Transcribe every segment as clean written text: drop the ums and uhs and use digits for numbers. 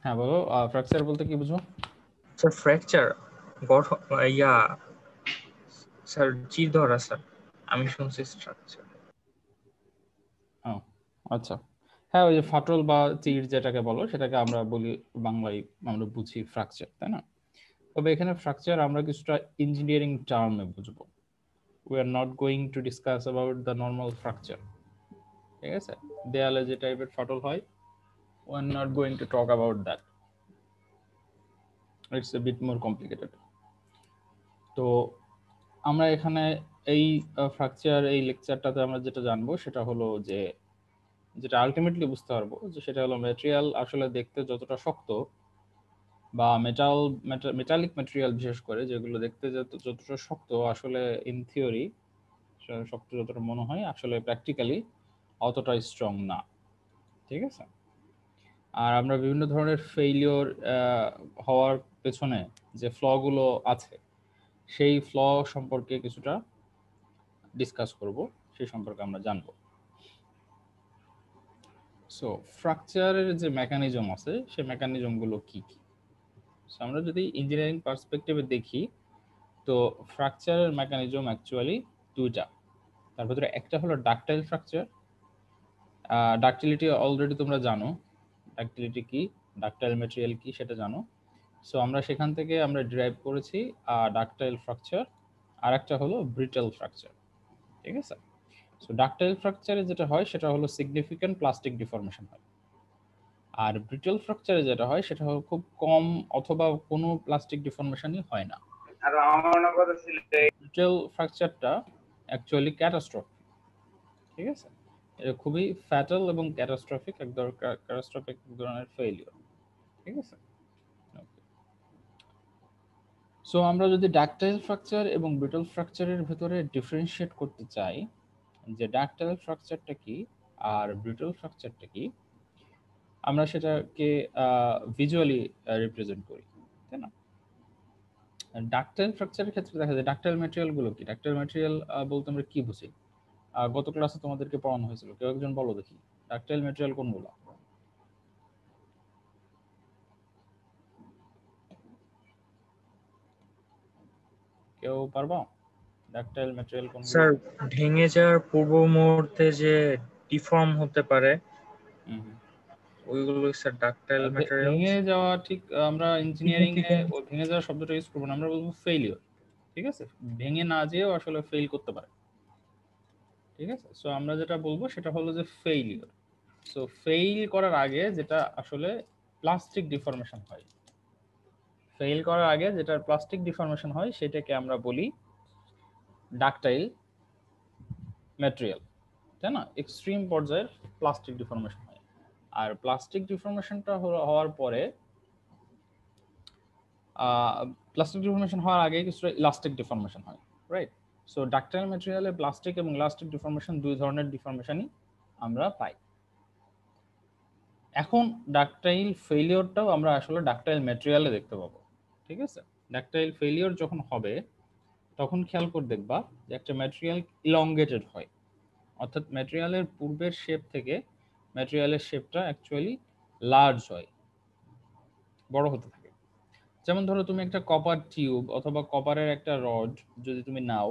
হ্যাঁ বলো, ফ্র্যাকচার বলতে কি বুঝো? স্যার ফ্র্যাকচার গঠন ইয়া স্যার চির ধরা স্যার, আমি শুনছি স্ট্রাকচার। ও আচ্ছা, হ্যাঁ ওই যে ফাটল বা চিড় যেটাকে বলো সেটাকে আমরা বলি বাংলায়, আমরা বুঝি ফ্র্যাকচার, তাই না? তবে এখানে ফ্র্যাকচার আমরা কিছুটা ইঞ্জিনিয়ারিং টার্মে বুঝবো। We are not going to discuss about the normal fracture, ঠিক আছে? দেয়ালে যে টাইপের ফাটল হয়, we are not going to talk about that, it's a bit more complicated. তো আমরা এখানে এই ফ্র্যাকচার এই লেকচারটাতে আমরা যেটা জানবো সেটা হলো যে, যেটা আলটিমেটলি বুঝতে পারবো যে সেটা হলো ম্যাটেরিয়াল আসলে দেখতে যতটা শক্ত, বা মেটালিক ম্যাটেরিয়াল বিশেষ করে যেগুলো দেখতে যতটা শক্ত আসলে ইন থিওরি শক্ত যতটা মনে হয়, আসলে প্র্যাকটিক্যালি অতটা স্ট্রং না, ঠিক আছে? আর আমরা বিভিন্ন ধরনের ফেইলিওর হওয়ার পেছনে যে ফ্লগুলো আছে, সেই ফ্ল সম্পর্কে কিছুটা ডিসকাস করব, সেই সম্পর্কে আমরা জানবো। সো ফ্র্যাকচারের যে মেকানিজম আছে সেই মেকানিজমগুলো কি কি? সো আমরা যদি ইঞ্জিনিয়ারিং পার্সপেক্টিভে দেখি, তো ফ্র্যাকচারের মেকানিজম অ্যাকচুয়ালি দুইটা। তার ভিতরে একটা হলো ডাকটাইল ফ্র্যাকচার। ডাকটিলিটি অলরেডি তোমরা জানো, ডাকটিলিটি কি, ডাকটাইল ম্যাটেরিয়াল কি সেটা জানো। সো আমরা সেখান থেকে আমরা ডিরাইভ করেছি ডাকটাইল ফ্র্যাকচার। আর একটা হলো ব্রিটেল ফ্র্যাকচার, ঠিক আছে? সো ডাকটাইল ফ্র্যাকচারে যেটা হয় সেটা হলো সিগনিফিক্যান্ট প্লাস্টিক ডিফরমেশন হয়। আর ব্রিটেল ফ্র্যাকচারে যেটা হয় সেটা হলো খুব কম অথবা কোনো প্লাস্টিক ডিফরমেশনই হয় না। আর আমার মনে কথা ছিল ব্রিটেল ফ্র্যাকচারটা অ্যাকচুয়ালি ক্যাটাস্ট্রফিক, ঠিক আছে? এটা খুবই ফ্যাটাল এবং ক্যাটাস্ট্রফিক এক ধরনের ফেইলিওর, ঠিক আছে? সো আমরা যদি ডাকটাইল ফ্র্যাকচার এবং ব্রিটল ফ্র্যাকচারের ভেতরে ডিফারেন্সিয়েট করতে চাই যে ডাকটাইল ফ্র্যাকচারটা কি আর ব্রিটল ফ্র্যাকচারটা কি, আমরা সেটাকে ভিজুয়ালি রিপ্রেজেন্ট করি, তাই না? ডাকটাইল ফ্র্যাকচারের ক্ষেত্রে দেখা যায় ডাকটাইল ম্যাটেরিয়াল গুলো কি, ডাকটাইল ম্যাটেরিয়াল বলতে আমরা কি বুঝি? গত ক্লাসে তোমাদেরকে পড়ানো হয়েছিল, কেউ একজন বলো দেখি ডাকটাইল ম্যাটেরিয়াল কোনগুলো? কেউ পারবা? ডাকটাইল ম্যাটেরিয়াল কোনগুলো? স্যার ভেঙে যাওয়ার পূর্ব মুহূর্তে যে ডিফর্ম হতে পারে হুম হুম। ওইগুলো স্যার ডাকটাইল ম্যাটেরিয়ালস। ভেঙে যাওয়া ঠিক, আমরা ইঞ্জিনিয়ারিং এ ওই ভেঙে যাওয়ার শব্দটা ইউজ করবো না, আমরা বলবো ফেইলিওর, ঠিক আছে? ভেঙে না যেও আসলে ফেইল করতে পারে, ঠিক আছে? সো আমরা যেটা বলবো সেটা হলো যে ফেইলিওর। সো ফেইল করার আগে যেটা আসলে প্লাস্টিক ডিফরমেশন হয়, ফেইল করার আগে যেটা প্লাস্টিক ডিফরমেশন হয় সেটাকে আমরা বলি ডাকটাইল ম্যাটেরিয়াল, তাই না? এক্সট্রিম পর্যায়ের প্লাস্টিক ডিফরমেশন হয়। আর প্লাস্টিক ডিফরমেশনটা হওয়ার পরে, প্লাস্টিক ডিফরমেশন হওয়ার আগে কিছুটা ইলাস্টিক ডিফরমেশন হয়, রাইট? সো ডাকটাইল ম্যাটেরিয়ালে প্লাস্টিক এবং ইলাস্টিক ডিফরমেশন দুই ধরনের ডিফরমেশনই আমরা পাই। এখন ডাকটাইল ফেলিওরটাও আমরা আসলে ডাকটাইল ম্যাটেরিয়ালে দেখতে পাবো, ঠিক আছে? ডাকটাইল ফেলিওর যখন হবে তখন খেয়াল করে দেখবা যে একটা ম্যাটেরিয়াল ইলংগেটেড হয়, অর্থাৎ ম্যাটেরিয়ালের পূর্বের শেপ থেকে ম্যাটেরিয়ালের শেপটা অ্যাকচুয়ালি লার্জ হয়, বড় হতে থাকে। যেমন ধরো তুমি একটা কপার টিউব অথবা কপারের একটা রড যদি তুমি নাও,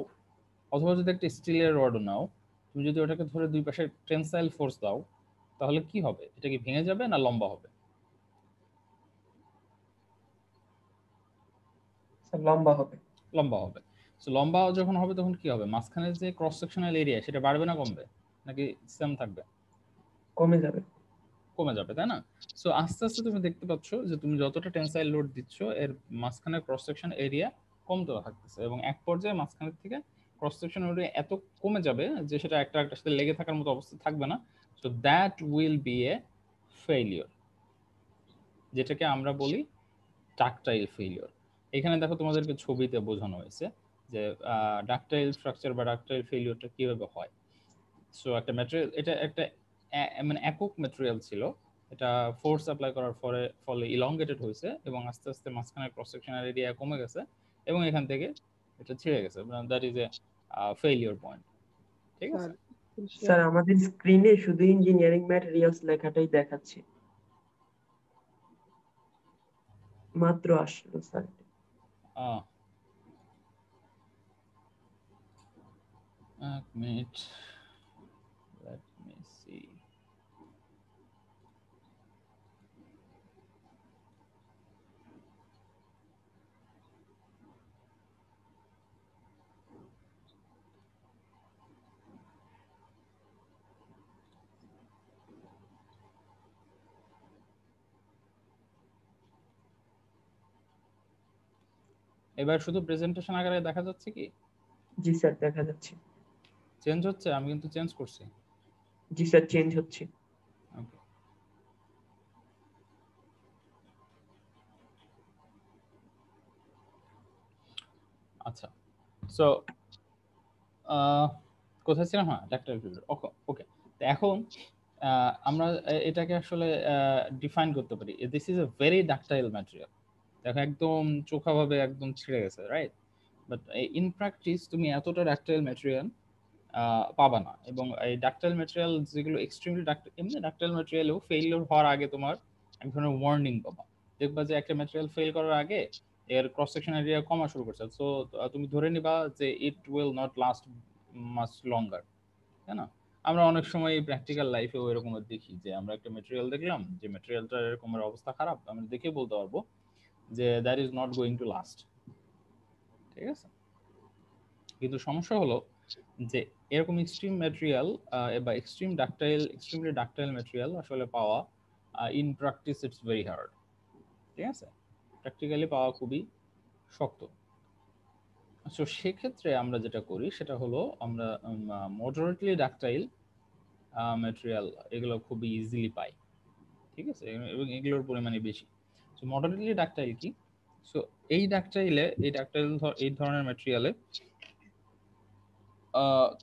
অথবা যদি একটা স্টিলের রডও নাও, তুমি যদি ওটাকে ধরে দুই পাশে টেনসাইল ফোর্স দাও, তাহলে কি হবে? এটা কি ভেঙে যাবে না লম্বা হবে? স্যার লম্বা হবে। লম্বা হবে। সো লম্বা যখন হবে তখন কি হবে? মাঝখানের যে ক্রস সেকশনাল এরিয়া সেটা বাড়বে না কমবে, নাকি সেম থাকবে? কমে যাবে। কমে যাবে, তাই না? সো আস্তে আস্তে তুমি দেখতে পাচ্ছ যে তুমি যতটা টেনসাইল লোড দিচ্ছ এর মাঝখানের ক্রস সেকশন এরিয়া কমতে থাকতেছে, এবং এক পর্যায়ে মাঝখানের থেকে ক্রস সেকশন এরিয়া এত কমে যাবে যে সেটা একটা একটার সাথে লেগে থাকার মতো অবস্থা থাকবে না। So that will B A failure, যেটাকে আমরা বলি ডাকটাইল ফেইলিওর। এখানে দেখো তোমাদেরকে ছবিতে বোঝানো হয়েছে যে ডাকটাইল স্ট্রাকচার বা ডাকটাইল ফেইলিওরটা কিভাবে হয়। সো একটা ম্যাটেরিয়াল, এটা একটা মানে একক ম্যাটেরিয়াল ছিল, এটা ফোর্স অ্যাপ্লাই করার ফলে ইলংগেটেড হয়েছে এবং আস্তে আস্তে মাঝখানে ক্রস সেকশনাল এরিয়া কমে গেছে এবং এখান থেকে এটা ছিঁড়ে গেছে। That is A failure point, ঠিক আছে? স্যার আমাদের স্ক্রিনে শুধু ইঞ্জিনিয়ারিং ম্যাটেরিয়ালস লেখাটাই দেখাচ্ছে। মাত্র আসলো স্যার। এক মিনিট, let me see. এবার শুধু প্রেজেন্টেশন আকারে দেখা যাচ্ছে কি? জি স্যার দেখা যাচ্ছে। চেঞ্জ হচ্ছে? আমি কিন্তু চেঞ্জ করছি। জি স্যার চেঞ্জ হচ্ছে। Okay. আচ্ছা, সো কোথায় ছিলাম? হ্যাঁ, ডাক্তাইল ফিল্ড। ওকে, তো এখন আমরা এটাকে আসলে ডিফাইন করতে পারি। This is a very ডাক্টাইল material. দেখো একদম চোখাভাবে একদম ছিঁড়ে গেছে, রাইট? বাট ইন প্র্যাকটিস তুমি এতটা ডাক্টাইল ম্যাটেরিয়াল পাবা না। এবং এই ডাক্টাইল ম্যাটেরিয়াল যেগুলো এক্সট্রিমলি এমনি ডাক্টাইল ম্যাটেরিয়ালেও ফেইলিওর হওয়ার আগে তোমার এক ধরনের ওয়ার্নিং পাবা। দেখবা যে একটা ম্যাটেরিয়াল ফেল করার আগে এর ক্রস সেকশন এরিয়া কমা শুরু করছে, সো তুমি ধরে নিবা যে it will not last much লঙ্গার, তাই না? আমরা অনেক সময় প্র্যাকটিক্যাল লাইফেও এরকম দেখি যে আমরা একটা ম্যাটেরিয়াল দেখলাম যে ম্যাটেরিয়ালটার এরকমের অবস্থা খারাপ, আমরা দেখে বলতে পারবো যে that is not going to last, ঠিক আছে? কিন্তু সমস্যা হলো যে এরকম এক্সট্রিম ম্যাটেরিয়াল বা এক্সট্রিমলি ডাক্টাইল ম্যাটেরিয়াল আসলে পাওয়া in practice it's very hard, ঠিক আছে? প্র্যাকটিক্যালি পাওয়া খুবই শক্ত। সো সেক্ষেত্রে আমরা যেটা করি সেটা হলো আমরা মডারেটলি ডাক্টাইল ম্যাটেরিয়াল এগুলো খুবই ইজিলি পাই, ঠিক আছে? এবং এগুলোর পরিমাণে বেশি। সো মডারেটলি ডাক্টাইল কি? সো এই ধরনের ম্যাটেরিয়ালে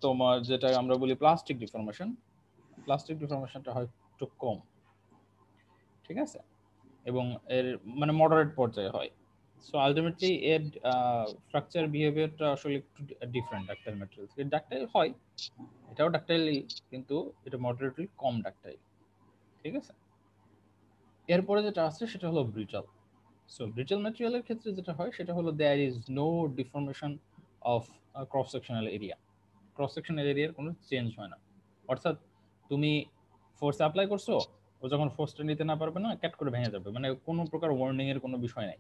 তোমার যেটা আমরা বলি প্লাস্টিক ডিফর্মেশনটা হয় একটু কম, ঠিক আছে? এবং এর মানে মডারেট পর্যায়ে হয়। সো আলটিমেটলি এর স্ট্রাকচার বিহেভিয়ারটা আসলে একটু ডিফারেন্ট ডাক্টাইল ম্যাটেরিয়াল থেকে। ডাক্টাইল হয়, এটাও ডাক্টাইল, কিন্তু এটা মডারেটলি কম ডাক্টাইল, ঠিক আছে? এরপরে যেটা আছে সেটা হলো ব্রিটাল। সো ব্রিটাল ম্যাটেরিয়ালের ক্ষেত্রে যেটা হয় সেটা হলো there is no deformation of cross sectional area. Cross sectional এরিয়ার কোনো চেঞ্জ হয় না। অর্থাৎ তুমি ফোর্স অ্যাপ্লাই করছো, ও যখন ফোর্সটা নিতে না পারবে না, ক্যাট করে ভেঙে যাবে, মানে কোনো প্রকার ওয়ার্নিং এর কোনো বিষয় নাই,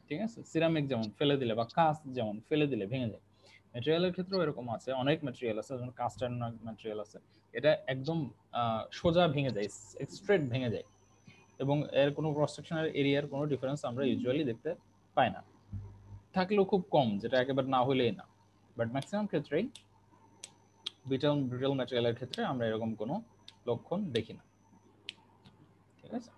ঠিক আছে? সিরামিক যেমন ফেলে দিলে বা কাঁচ যেমন ফেলে দিলে ভেঙে যায়, ম্যাটেরিয়ালের ক্ষেত্রেও এরকম আছে। অনেক ম্যাটেরিয়াল আছে, যেমন কাস্ট আয়রন ম্যাটেরিয়াল আছে, এটা একদম সোজা ভেঙে যায়, স্ট্রেট ভেঙে যায়, এবং এর কোনো ক্রস সেকশনাল এরিয়ার কোনো ডিফারেন্স আমরা ইউজুয়ালি দেখতে পাই না, থাকলেও খুব কম, যেটা একেবারে না হলেই না। বাট ম্যাক্সিমাম ক্ষেত্রেই ব্রিটাল ম্যাটেরিয়ালের ক্ষেত্রে আমরা এরকম কোনো লক্ষণ দেখি না, ঠিক আছে?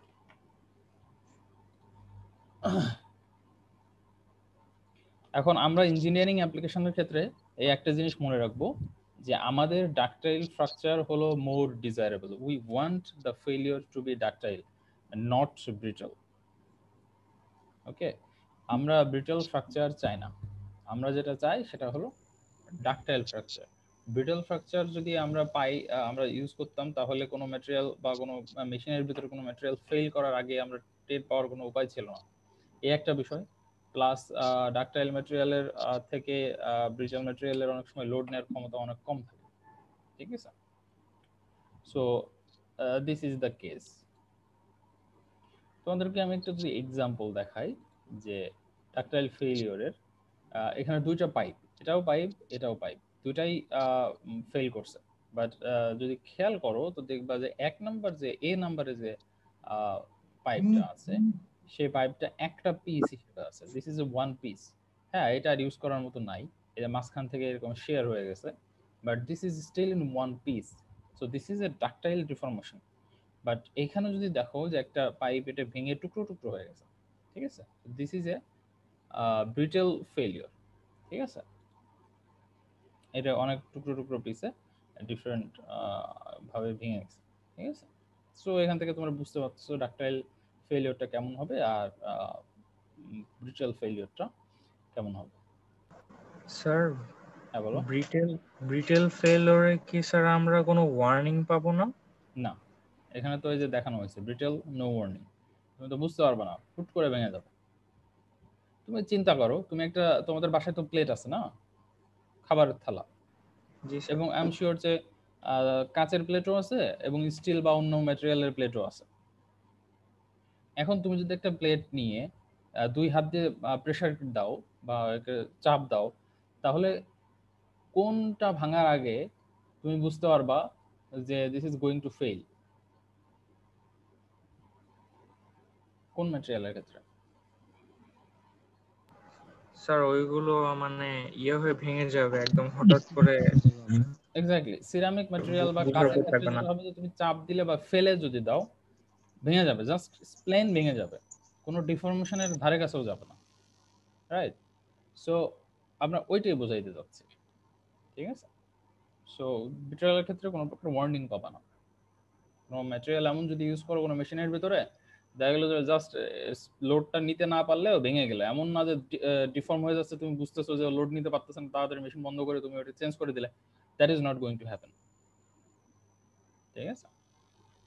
এখন আমরা ইঞ্জিনিয়ারিং অ্যাপ্লিকেশনের ক্ষেত্রে এই একটা জিনিস মনে রাখবো যে আমাদের ডাকটাইল স্ট্রাকচার হলো more desirable. We want the failure to be ductile, not brittle. Okay, আমরা ব্রিটাল স্ট্রাকচার চাই না, আমরা যেটা চাই সেটা হলো ডাকটাইল স্ট্রাকচার। ব্রিটাল স্ট্রাকচার যদি আমরা পাই, আমরা ইউজ করতাম, তাহলে কোনো ম্যাটেরিয়াল বা কোনো মেশিনের ভিতরে কোনো ম্যাটেরিয়াল ফেল করার আগে আমরা টের পাওয়ার কোনো উপায় ছিল না, এই একটা বিষয়। প্লাস ডাকটাইল ম্যাটেরিয়ালের থেকে ব্রিটাল ম্যাটেরিয়ালের অনেক সময় লোড নেওয়ার ক্ষমতা অনেক কম থাকে, ঠিক আছে? So this is the case. তোমাদেরকে আমি একটা যদি এক্সাম্পল দেখাই যে ডাকটাইল ফেলিওরের, এখানে দুইটা পাইপ, এটাও পাইপ এটাও পাইপ, দুইটাই ফেল করছে। বাট যদি খেয়াল করো তো দেখবা যে এক নাম্বার যে এ নাম্বারে যে পাইপটা আছে, সেই পাইপটা একটা পিস হিসেবে আছে। This is A one piece. হ্যাঁ, এটা আর ইউজ করার মতো নাই, এটা মাঝখান থেকে এরকম শেয়ার হয়ে গেছে, but this is still in one piece. So this is a ductile deformation. But এখানে যদি দেখো যে একটা পাইপ এটা ভেঙে টুকরো টুকরো হয়ে গেছে, ঠিক আছে? দিস ইজ এ ব্রিটেল ফেলিওর, ঠিক আছে? এটা অনেক টুকরো টুকরো পিসে ডিফারেন্ট ভাবে ভেঙে গেছে, ঠিক আছে? সো এখান থেকে তোমরা বুঝতে পারছো ডাকটাইল ফেলিওরটা কেমন হবে আর ব্রিটেল ফেলিওরটা কেমন হবে। স্যার হ্যাঁ বলো। ব্রিটেল ফেলিওরে কি স্যার আমরা কোনো ওয়ার্নিং পাবো না? না, এখানে তো এই যে দেখানো হয়েছে ব্রিটেল নো ওয়ার্নিং, তুমি তো বুঝতে পারবে না, হুট করে ভেঙে যাবে, তুমি চিন্তা করো, তুমি একটা, তোমাদের বাসায় তো প্লেট আছে না, খাবারের থালা, জি স্যার। এবং আই এম শিওর যে কাঁচের প্লেটও আছে এবং স্টিল বা অন্য ম্যাটেরিয়ালের প্লেটও আছে। এখন তুমি যদি একটা প্লেট নিয়ে 2 হাত দিয়ে প্রেসার দাও বা একে চাপ দাও, তাহলে কোনটা ভাঙার আগে তুমি বুঝতে পারবা যে this is going two fail? কোন ম্যাটেরিয়ালের ক্ষেত্রে? স্যার ওইগুলো মানে ইয়ে হয়ে ভেঙে যাবে একদম হঠাৎ করে, এক্স্যাক্টলি, সিরামিক ম্যাটেরিয়াল বা বুঝার কাঁচের উপর ক্ষেত্রে থাকবে না। যেটা হবে যে তুমি চাপ দিলে বা ফেলে যদি দাও, ভেঙে যাবে, জাস্ট প্লেন ভেঙে যাবে, কোনো ডিফরমেশনের ধারে কাছেও যাবে না, রাইট? সো আমরা ওইটাই বোঝাইতে যাচ্ছি, ঠিক আছে? সো ম্যাটেরিয়ালের ক্ষেত্রে কোনো প্রকার ওয়ার্নিং পাবা না। কোনো ম্যাটেরিয়াল এমন যদি ইউজ করো কোনো মেশিনের ভিতরে, দেখা গেলো যে জাস্ট লোডটা নিতে না পারলেও ভেঙে গেলে, এমন না যে ডিফর্ম হয়ে যাচ্ছে, তুমি বুঝতেছো যে লোড নিতে পারতেছেন, তাড়াতাড়ি মেশিন বন্ধ করে তুমি ওটা চেঞ্জ করে দিলে, that is not going to happen, ঠিক আছে?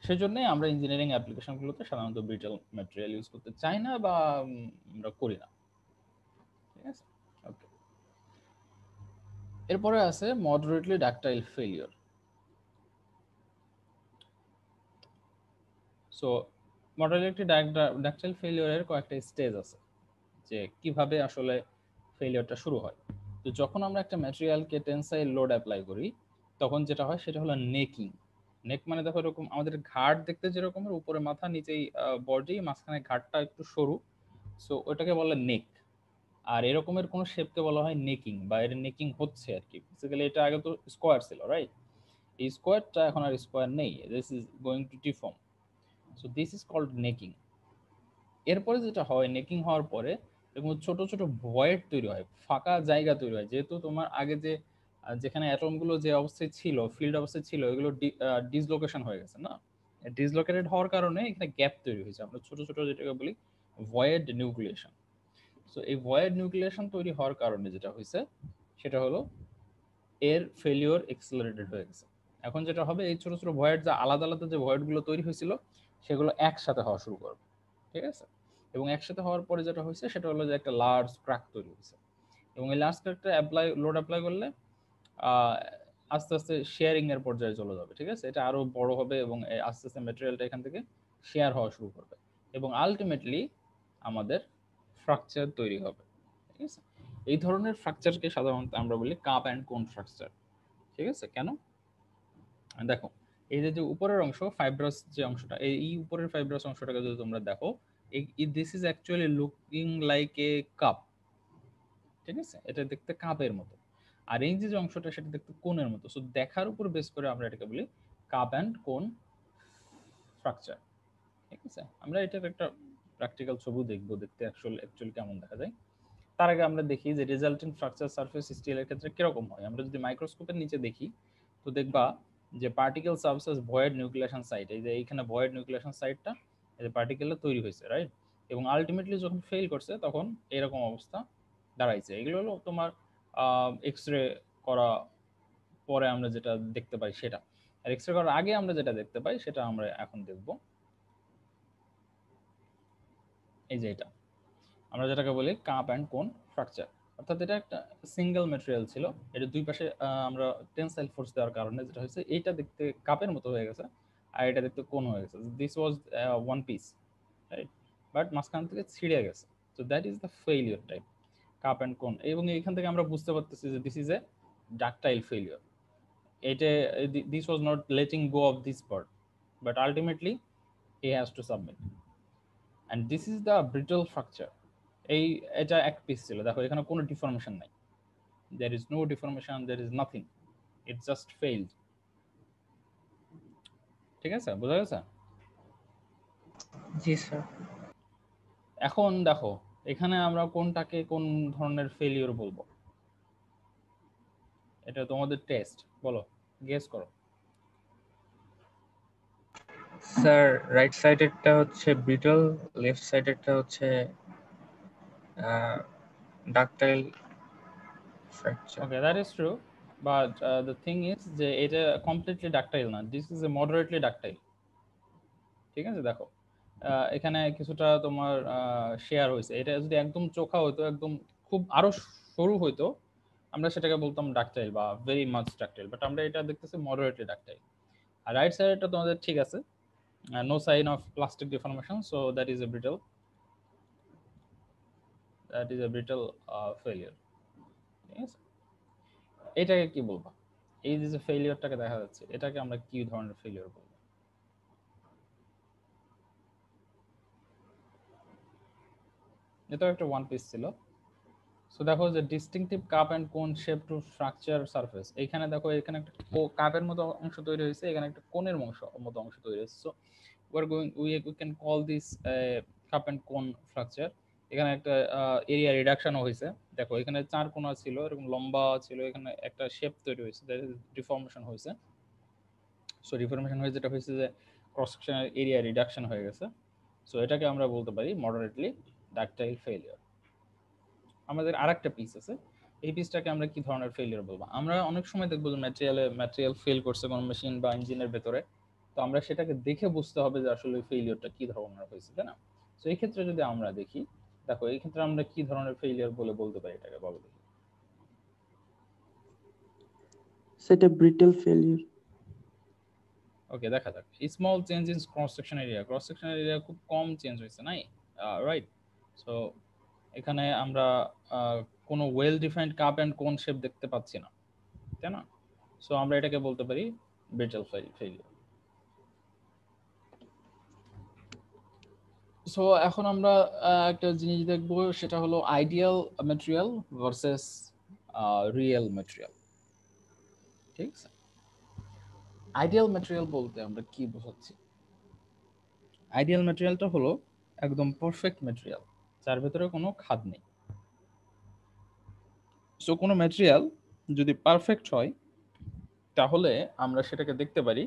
সেই জন্যই আমরা ইঞ্জিনিয়ারিং অ্যাপ্লিকেশনগুলোতে সাধারণত ব্রিটেল ম্যাটেরিয়াল ইউজ করতে চাই না বা আমরা করি না, ঠিক আছে? ওকে, এরপরে আছে moderately ductile failure. So moderately ductile ফেলিওরের কয়েকটা স্টেজ আছে, যে কিভাবে আসলে ফেলিওরটা শুরু হয়। তো যখন আমরা একটা ম্যাটেরিয়ালকে টেনসাইল লোড অ্যাপ্লাই করি, তখন যেটা হয় সেটা হলো নেকিং। নেক মানে দেখো এরকম আমাদের ঘাট দেখতে যেরকম, উপরে মাথা নিচেই বডি, মাঝখানে ঘাটটা একটু সরু, সো ওটাকে বলে নেক। আর এরকমের কোনো শেপকে বলা হয় নেকিং, বা এর নেকিং হচ্ছে আর কি। বেসিক্যালি এটা আগে তো স্কোয়ার ছিল, রাইট? এই স্কোয়ারটা এখন আর স্কোয়ার নেই, this is going to deform, so this is called necking. এরপরে যেটা হয়, নেকিং হওয়ার পরে এরকম ছোট ছোট ভয়েড তৈরি হয়, ফাঁকা জায়গা তৈরি হয়, যেহেতু তোমার আগে যে যেখানে অ্যাটমগুলো যে অবস্থায় ছিল, ফিল্ড অবস্থায় ছিল, এগুলো ডিসলোকেশন হয়ে গেছে না, ডিসলোকেটেড হওয়ার কারণে এখানে গ্যাপ তৈরি হয়েছে, আমরা ছোট ছোট যেটাকে বলি ভয়েড নিউক্লিয়েশন। সো এই ভয়েড নিউক্লিয়েশন তৈরি হওয়ার কারণে যেটা হয়েছে সেটা হলো এর ফেলিওর এক্সেলারেটেড হয়ে গেছে। এখন যেটা হবে, এই ছোট ছোট ভয়েড, যা আলাদা আলাদা যে ভয়েডগুলো তৈরি হয়েছিল, সেগুলো একসাথে হওয়া শুরু করবে, ঠিক আছে? এবং একসাথে হওয়ার পরে যেটা হয়েছে সেটা হলো যে একটা লার্জ ক্র্যাক তৈরি হয়েছে, এবং এই লার্জ ক্র্যাকটা লোড অ্যাপ্লাই করলে আহ, আস্তে আস্তে শেয়ারিং এর পর্যায়ে চলে যাবে, ঠিক আছে? এটা আরো বড় হবে এবং আস্তে আস্তে ম্যাটেরিয়ালটা এখান থেকে শেয়ার হওয়া শুরু করবে, এবং আলটিমেটলি আমাদের ফ্র্যাকচার তৈরি হবে, ঠিক আছে? এই ধরনের ফ্র্যাকচারকে সাধারণত আমরা বলি কাপ অ্যান্ড কোন ফ্র্যাকচার, ঠিক আছে? কেন? দেখো, এই যে যে উপরের অংশ ফাইব্রাস, যে অংশটা, এই উপরের ফাইব্রাস অংশটাকে যদি তোমরা দেখো, this is actually looking like a cup, ঠিক আছে? এটা দেখতে কাপের মতো। আর এই যে অংশটা সেটা দেখতে কোণের মতো। সো দেখার উপর বেস করে আমরা এটাকে বলি কাপ অ্যান্ড কোন ফ্র্যাকচার, ঠিক আছে? আমরা এটার একটা প্র্যাকটিক্যাল ছবি দেখবো, দেখতে অ্যাকচুয়ালি কেমন দেখা যায়। তার আগে আমরা দেখি যে রেজাল্টেন্ট ফ্র্যাকচার সারফেস স্টিলের ক্ষেত্রে কিরকম হয়। আমরা যদি মাইক্রোস্কোপের নিচে দেখি, তো দেখবা যে পার্টিকেল সাবসেস ভয়েড নিউক্লিয়েশন সাইট, এই যে এইখানে ভয়েড নিউক্লিয়েশন সাইটটা এই যে পার্টিকেলটা তৈরি হয়েছে, রাইট? এবং আলটিমেটলি যখন ফেল করছে তখন এরকম অবস্থা দাঁড়াইছে। এগুলো হলো তোমার এক্স রে করা পরে আমরা যেটা দেখতে পাই সেটা, আর এক্স রে করার আগে আমরা যেটা দেখতে পাই সেটা আমরা এখন দেখব। এই যে এটা আমরা যেটাকে বলি কাপ অ্যান্ড কোন ফ্র্যাকচার, অর্থাৎ এটা একটা সিঙ্গেল ম্যাটেরিয়াল ছিল, এটা দুই পাশে আমরা টেনসাইল ফোর্স দেওয়ার কারণে যেটা হয়েছে, এইটা দেখতে কাপের মতো হয়ে গেছে আর এটা দেখতে কোন হয়ে গেছে। This was one piece, right? But মাঝখান থেকে ছিঁড়ে গেছে। So that is the failure type, cup and cone. এবং এইখান থেকে আমরা বুঝতে পারতেছি যে this is a ductile failure. এটা this was not letting go of this part, but ultimately he has to submit, and this is the brittle fracture. এই এটা এক পিস ছিল, দেখো এখানে কোনো ডিফরমেশন নাই, there is no deformation, there is nothing, it just failed, ঠিক আছে? বোঝা গেছে? জি স্যার। এখন দেখো এখানে আমরা কোনটাকে কোন ধরনের ফেলিওর বলবো, এটা তোমাদের টেস্ট, বলো, গেস করো। স্যার রাইট সাইডেরটা হচ্ছে ব্রিটল, লেফট সাইডেরটা হচ্ছে ductile fracture. Okay, that is true, but the thing is যে এটা কমপ্লিটলি ডাকটাইল না, this is A moderately ductile, ঠিক আছে? দেখো এখানে কিছুটা তোমার শেয়ার হয়েছে। এটা যদি একদম চোখা হতো, একদম খুব আরো সরু হইতো, আমরা সেটাকে বলতাম ডাকটাইল বা ভেরি মাচ ডাকটাইল, বাট আমরা এটা দেখতেছি মডারেটলি ডাকটাইল। আর রাইট সাইডটা তোমাদের ঠিক আছে, no sign of plastic deformation, so that is a brittle, failure. ঠিক আছে, এটাকে কি বলবো? এই যে ফেলিয়ারটাকে দেখা যাচ্ছে, এটাকে আমরা কি ধরনের ফেলিয়ার বলবো? এটাও একটা ওয়ান পিস ছিল। সো দেখো যে ডিস্টিংটিভ কাপ অ্যান্ড কোন শেপ টু স্ট্রাকচার সারফেস, এখানে দেখো এখানে একটা কাপের মতো অংশ তৈরি হয়েছে, এখানে একটা কোণের মতো অংশ তৈরি হয়েছে। So we can call this cup and কোন স্ট্রাকচার। এখানে একটা এরিয়া রিডাকশনও হয়েছে। দেখো এখানে 4 কোণা ছিল, এরকম লম্বা ছিল, এখানে একটা শেপ তৈরি হয়েছে, ডিফর্মেশন হয়েছে। সো ডিফর্মেশন হয়ে যেটা হয়েছে যে ক্রস সেকশনাল এরিয়া রিডাকশন হয়ে গেছে। সো এটাকে আমরা বলতে পারি মডারেটলি ডাকটাইল ফেলিয়ার। আমাদের আরেকটা পিস আছে, এই পিসটাকে আমরা কি ধরনের ফেলিয়ার বলবো? আমরা অনেক সময় দেখবো যে ম্যাটেরিয়াল ফেল করছে কোনো মেশিন বা ইঞ্জিনের ভেতরে, তো আমরা সেটাকে দেখে বুঝতে হবে যে আসলে ফেলিয়ারটা কি ধরনের হয়েছে, তাই না? তো এই ক্ষেত্রে যদি আমরা দেখি, দেখো এই ক্ষেত্রে আমরা কি ধরনের ফেলিয়ার বলে বলতে পারি এটাকে, বলো দেখি। সেটা ব্রিটল ফেলিয়ার। ওকে, দেখা যাক। Small change in cross section area খুব কম চেঞ্জ হয়েছে, নাই? রাইট। সো এখানে আমরা কোনো ওয়েল ডিফাইন্ড কাপ অ্যান্ড কোন শেপ দেখতে পাচ্ছি না, তাই না? সো আমরা এটাকে বলতে পারি ব্রিটল ফেলিয়ার। সো এখন আমরা একটা জিনিস দেখবো, সেটা হলো ideal material versus real material. ঠিক আছে, আইডিয়াল ম্যাটেরিয়াল বলতে আমরা কি বোঝাচ্ছি? আইডিয়াল ম্যাটেরিয়ালটা হলো একদম পারফেক্ট ম্যাটেরিয়াল, যার ভেতরে কোনো খাদ নেই। সো কোনো ম্যাটেরিয়াল যদি পারফেক্ট হয়, তাহলে আমরা সেটাকে দেখতে পারি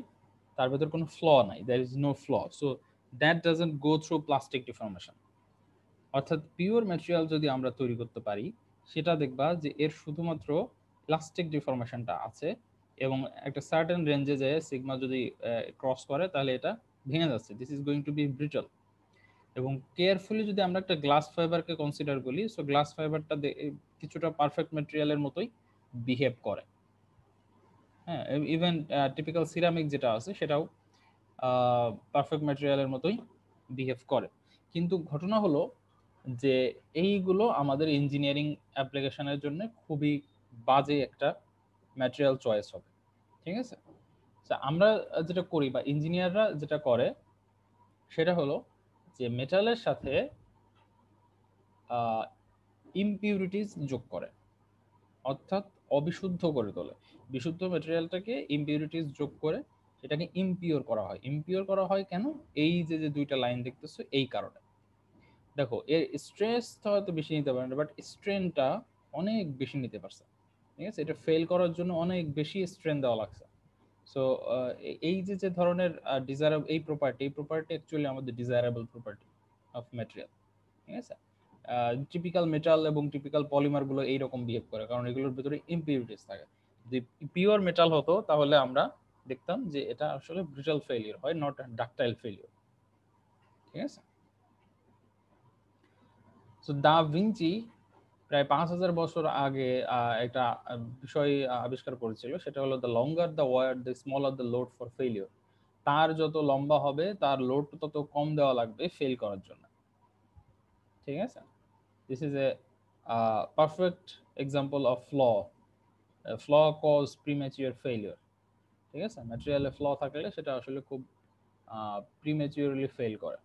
তার ভেতর কোনো ফ্ল নাই, there is no flaw, so that doesn't go through plastic deformation. অর্থাৎ পিওর ম্যাটেরিয়াল যদি আমরা তৈরি করতে পারি, সেটা দেখবা যে এর শুধুমাত্র প্লাস্টিক ডিফর্মেশনটা আছে, এবং একটা সার্টেন রেঞ্জে যে সিগমা যদি ক্রস করে, তাহলে এটা ভেঙে যাচ্ছে, this is going to be brittle. এবং কেয়ারফুলি যদি আমরা একটা গ্লাস ফাইবারকে কনসিডার করি, সো গ্লাস ফাইবারটা কিছুটা পারফেক্ট ম্যাটেরিয়ালের মতোই বিহেভ করে। হ্যাঁ, ইভেন টিপিক্যাল সিরামিক যেটা আছে সেটাও পারফেক্ট ম্যাটেরিয়ালের মতোই বিহেভ করে। কিন্তু ঘটনা হলো যে এইগুলো আমাদের ইঞ্জিনিয়ারিং অ্যাপ্লিকেশনের জন্য খুবই বাজে একটা ম্যাটেরিয়াল চয়েস হবে। ঠিক আছে, আমরা যেটা করি বা ইঞ্জিনিয়াররা যেটা করে, সেটা হলো যে মেটালের সাথে ইমপিউরিটিস যোগ করে, অর্থাৎ অবিশুদ্ধ করে তোলে। বিশুদ্ধ ম্যাটেরিয়ালটাকে ইমপিউরিটিস যোগ করে সেটাকে ইমপিওর করা হয়। ইমপিওর করা হয় কেন? এই যে যে দুইটা লাইন দেখতেছো, এই কারণে। দেখো এর স্ট্রেস তো হয়তো বেশি নিতে পারে না, বাট স্ট্রেনটা অনেক বেশি নিতে পারছে। ঠিক আছে, এটা ফেল করার জন্য অনেক বেশি স্ট্রেন দেওয়া লাগছে। সো এই যে যে ধরনের ডিজায়ারেবল এই প্রপার্টি অ্যাকচুয়ালি আমাদের ডিজায়ারেবল প্রপার্টি অফ ম্যাটেরিয়াল। ঠিক আছে, টিপিক্যাল মেটাল এবং টিপিক্যাল পলিমার গুলো এইরকম বিহেভ করে, কারণ এগুলোর ভিতরে ইমপিউরিটিস থাকে। যদি পিওর মেটাল হতো, তাহলে আমরা দেখতাম যে এটা আসলে ব্রিটাল ফেলিয়ার হয়, নট ডাকটাইল ফেলিয়ার। ঠিক আছে, সো দা ভিঞ্চি প্রায় 5,000 বছর আগে একটা বিষয় আবিষ্কার করেছিল, সেটা হলো the longer the wire the smaller the load for failure. তার যত লম্বা হবে, তার লোড তত কম দেওয়া লাগবে ফেল করার জন্য। ঠিক আছে, this is a perfect example of flaw cause premature failure. ঠিক আছে, ম্যাটেরিয়ালে ফ্ল থাকলে সেটা আসলে খুব প্রিম্যাচিওরলি ফেল করে।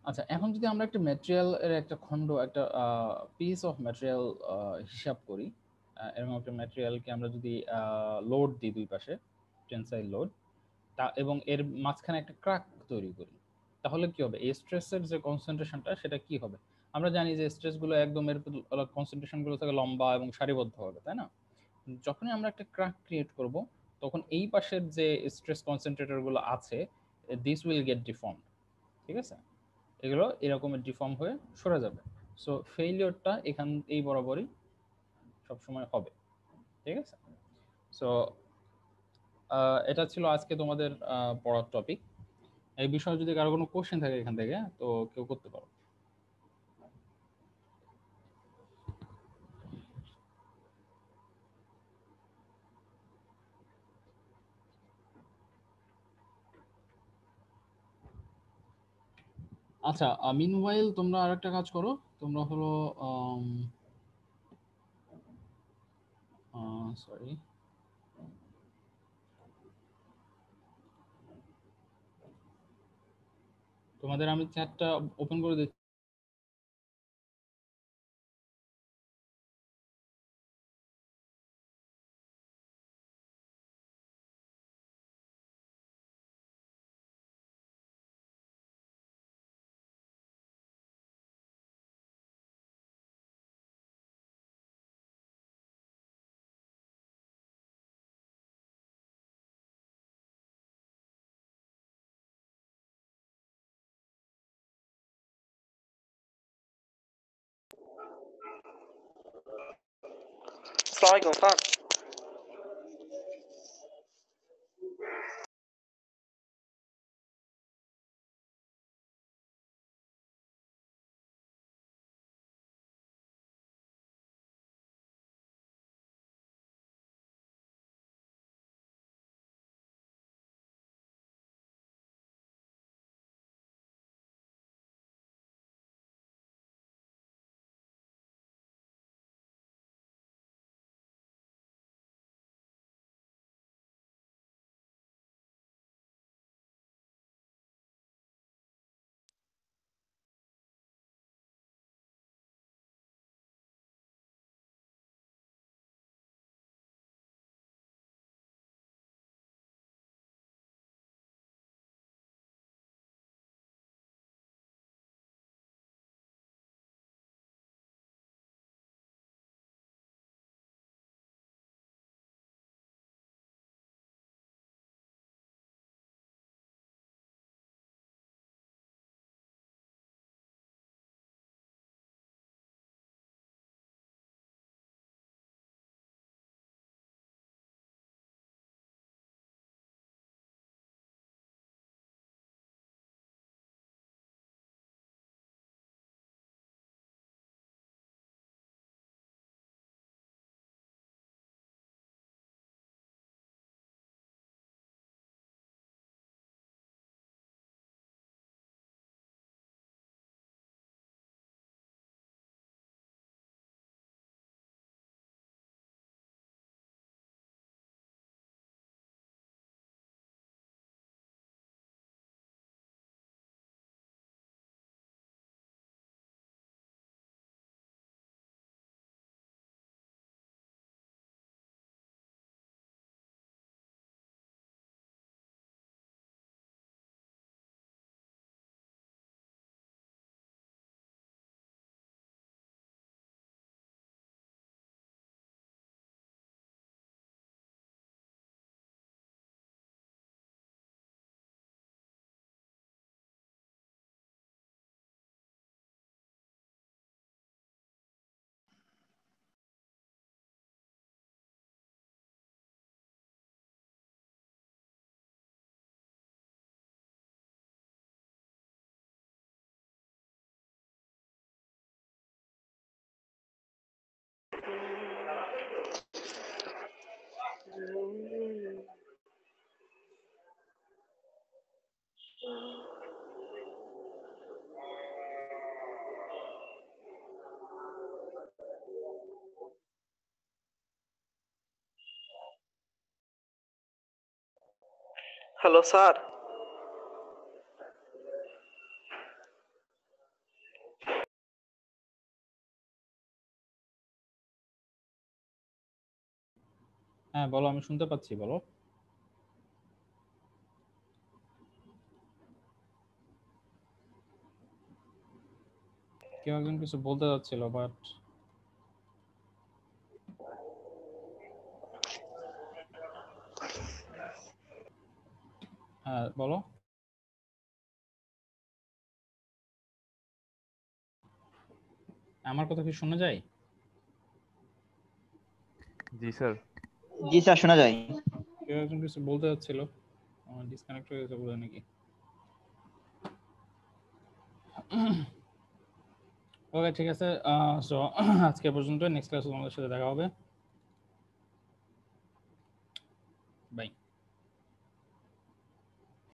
আচ্ছা, এখন যদি আমরা একটা ম্যাটেরিয়াল এর একটা খণ্ড, একটা পিস অফ ম্যাটেরিয়াল হিসাব করি, এরকম একটা ম্যাটেরিয়ালকে আমরা যদি লোড দিই দুই পাশে, টেনসাইল লোড, তা এবং এর মাঝখানে একটা ক্র্যাক তৈরি করি, তাহলে কি হবে? এই স্ট্রেসের যে কনসেন্ট্রেশনটা, সেটা কি হবে? আমরা জানি যে স্ট্রেসগুলো একদম এর কনসেন্ট্রেশনগুলো থাকে লম্বা এবং সারিবদ্ধ হবে, তাই না? যখনই আমরা একটা ক্র্যাক ক্রিয়েট করব, তখন এই পাশের যে স্ট্রেস কনসেন্ট্রেটরগুলো আছে, দিস উইল গেট ডিফর্মড। ঠিক আছে, এগুলো এরকমের ডিফর্ম হয়ে সরে যাবে। সো ফেইলিওরটা এই বরাবরই সবসময় হবে। ঠিক আছে, সো এটা ছিল আজকে তোমাদের পড়ার টপিক। এই বিষয়ে যদি কারো কোনো কোশ্চেন থাকে এখান থেকে তো কেউ করতে পারো। আচ্ছা, মিনওয়াইল তোমরা আরেকটা কাজ করো। তোমরা হলো সরি, তোমাদের আমি চ্যাটটা ওপেন করে দিচ্ছি। আসসালামু আলাইকুম স্যার। Hello sir. হ্যাঁ বলো, আমি শুনতে পাচ্ছি, বলো। কেউ একজন কিছু বলতে যাচ্ছিল বাট হ্যাঁ বলো। আমার কথা কি শোনা যায়? জি স্যার। জি স্যার, শোনা যায়। কেউ একজন কিছু বলতে যাচ্ছিল, ডিসকানেক্ট হয়ে গেছে বলে নাকি। ওকে ঠিক আছে, সো আজকে পর্যন্ত, নেক্সট ক্লাসে তোমাদের সাথে দেখা হবে, বাই।